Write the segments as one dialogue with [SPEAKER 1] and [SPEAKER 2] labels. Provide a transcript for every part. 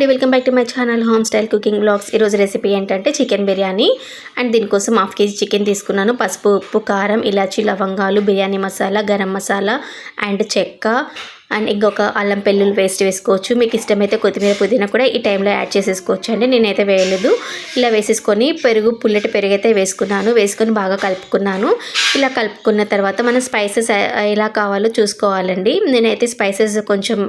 [SPEAKER 1] అండి, welcome back to my channel home style cooking blogs. ఈరోజు recipe ఏంటంటే chicken biryani. And దీనికోసం హాఫ్ కేజీ చికెన్ తీసుకున్నాను. పసుపు, ఉప్పు, కారం, ఇలాచి, లవంగాలు, బిర్యానీ మసాలా, గరం మసాలా అండ్ చెక్క అండ్ ఇంకొక అల్లం వెల్లుల్లి పేస్ట్ వేసుకోవచ్చు. మీకు ఇష్టమైతే కొత్తిమీర, పుదీనా కూడా ఈ టైంలో యాడ్ చేసేసుకోవచ్చు అండి. నేనైతే వేయలేదు. ఇలా వేసేసుకొని పుల్లటి పెరుగు అయితే వేసుకొని బాగా కలుపుకున్నాను. ఇలా కలుపుకున్న తర్వాత మనం స్పైసెస్ ఎలా కావాలో చూసుకోవాలండి. నేనైతే స్పైసెస్ కొంచెం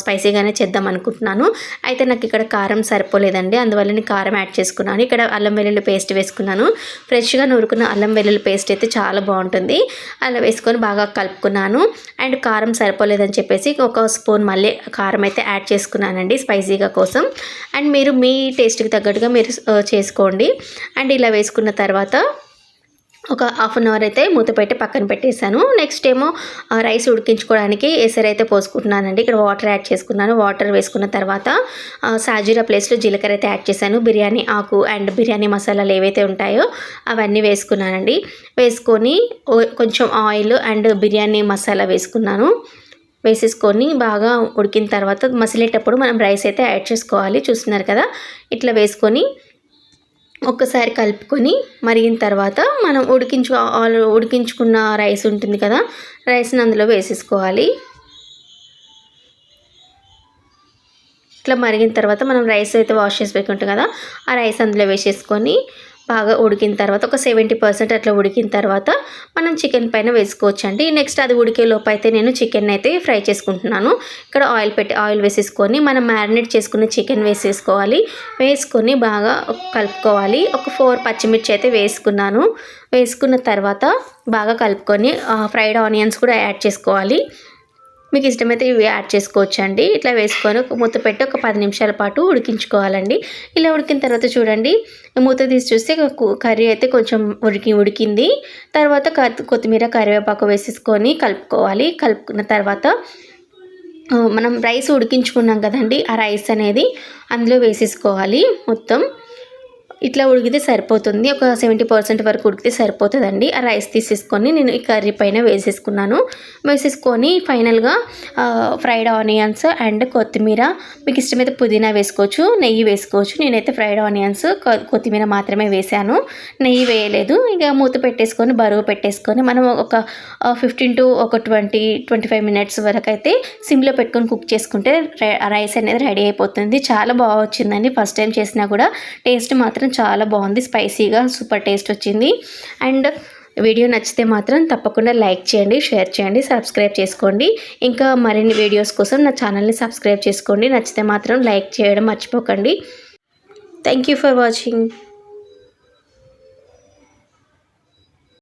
[SPEAKER 1] స్పైసీగానే చేద్దాం అనుకుంటున్నాను. అయితే నాకు ఇక్కడ కారం సరిపోలేదండి, అందువల్ల నేను కారం యాడ్ చేసుకున్నాను. ఇక్కడ అల్లం వెల్లుల్లి పేస్ట్ వేసుకున్నాను. ఫ్రెష్గా నూరుకున్న అల్లం వెల్లుల్లి పేస్ట్ అయితే చాలా బాగుంటుంది. అలా వేసుకొని బాగా కలుపుకున్నాను. అండ్ కారం సరిపోలేదని చెప్పేసి ఒక స్పూన్ మళ్ళీ కారం అయితే యాడ్ చేసుకున్నానండి స్పైసీగా కోసం. అండ్ మీరు మీ టేస్ట్కి తగ్గట్టుగా మీరు చేసుకోండి. అండ్ ఇలా వేసుకున్న తర్వాత ఒక హాఫ్ అన్ అవర్ అయితే మూత పెట్టి పక్కన పెట్టేశాను. నెక్స్ట్ ఏమో రైస్ ఉడికించుకోవడానికి ఎసరు అయితే పోసుకుంటున్నానండి. ఇక్కడ వాటర్ యాడ్ చేసుకున్నాను. వాటర్ వేసుకున్న తర్వాత సాజీరా ప్లేస్లో జీలకర్ర అయితే యాడ్ చేశాను. బిర్యానీ ఆకు అండ్ బిర్యానీ మసాలాలు ఏవైతే ఉంటాయో అవన్నీ వేసుకున్నానండి. వేసుకొని కొంచెం ఆయిల్ అండ్ బిర్యానీ మసాలా వేసేసుకొని బాగా ఉడికిన తర్వాత మసిలేటప్పుడు మనం రైస్ అయితే యాడ్ చేసుకోవాలి. చూస్తున్నారు కదా, ఇట్లా వేసుకొని ఒక్కసారి కలుపుకొని మరిగిన తర్వాత మనం ఉడికించుకున్న రైస్ ఉంటుంది కదా, రైస్ని అందులో వేసేసుకోవాలి. ఇట్లా మరిగిన తర్వాత మనం రైస్ అయితే వాష్ చేసి పెట్టుకుంటాం కదా, ఆ రైస్ అందులో వేసేసుకొని బాగా ఉడికిన తర్వాత ఒక 70% అట్లా ఉడికిన తర్వాత మనం చికెన్ పైన వేసుకోవచ్చండి. నెక్స్ట్ అది ఉడికే లోపు అయితే నేను చికెన్ అయితే ఫ్రై చేసుకుంటున్నాను. ఇక్కడ ఆయిల్ వేసేసుకొని మనం మ్యారినేట్ చేసుకున్న చికెన్ వేసుకొని బాగా కలుపుకోవాలి. ఒక 4 పచ్చిమిర్చి అయితే వేసుకున్న తర్వాత బాగా కలుపుకొని ఫ్రైడ్ ఆనియన్స్ కూడా యాడ్ చేసుకోవాలి. మీకు ఇష్టమైతే ఇవి యాడ్ చేసుకోవచ్చు అండి. ఇట్లా వేసుకొని మూత పెట్టి ఒక 10 నిమిషాల పాటు ఉడికించుకోవాలండి. ఇలా ఉడికిన తర్వాత చూడండి, మూత తీసి చూస్తే కర్రీ అయితే కొంచెం ఉడికింది. తర్వాత కొత్తిమీర, కరివేపాకు వేసేసుకొని కలుపుకోవాలి. కలుపుకున్న తర్వాత మనం రైస్ ఉడికించుకున్నాం కదండి, ఆ రైస్ అనేది అందులో వేసేసుకోవాలి. మొత్తం ఇట్లా ఉడికితే సరిపోతుంది. ఒక 70% వరకు ఉడికితే సరిపోతుందండి. ఆ రైస్ తీసేసుకొని నేను ఈ కర్రీ పైన వేసేసుకొని ఫైనల్గా ఫ్రైడ్ ఆనియన్స్ అండ్ కొత్తిమీర, మీకు ఇష్టమైతే పుదీనా వేసుకోవచ్చు, నెయ్యి వేసుకోవచ్చు. నేనైతే ఫ్రైడ్ ఆనియన్స్, కొత్తిమీర మాత్రమే వేసాను, నెయ్యి వేయలేదు. ఇక మూత పెట్టేసుకొని బరువు పెట్టేసుకొని మనం ఒక 15 to 25 మినిట్స్ వరకు అయితే సిమ్లో పెట్టుకొని కుక్ చేసుకుంటే రైస్ అనేది రెడీ అయిపోతుంది. చాలా బాగా వచ్చిందండి. ఫస్ట్ టైం చేసినా కూడా టేస్ట్ మాత్రం చాలా బాగుంది. స్పైసీగా సూపర్ టేస్ట్ వచ్చింది. అండ్ వీడియో నచ్చితే మాత్రం తప్పకుండా లైక్ చేయండి, షేర్ చేయండి, సబ్స్క్రైబ్ చేసుకోండి. ఇంకా మరిన్ని వీడియోస్ కోసం నా ఛానల్ని సబ్స్క్రైబ్ చేసుకోండి. నచ్చితే మాత్రం లైక్ చేయడం మర్చిపోకండి. Thank you for watching.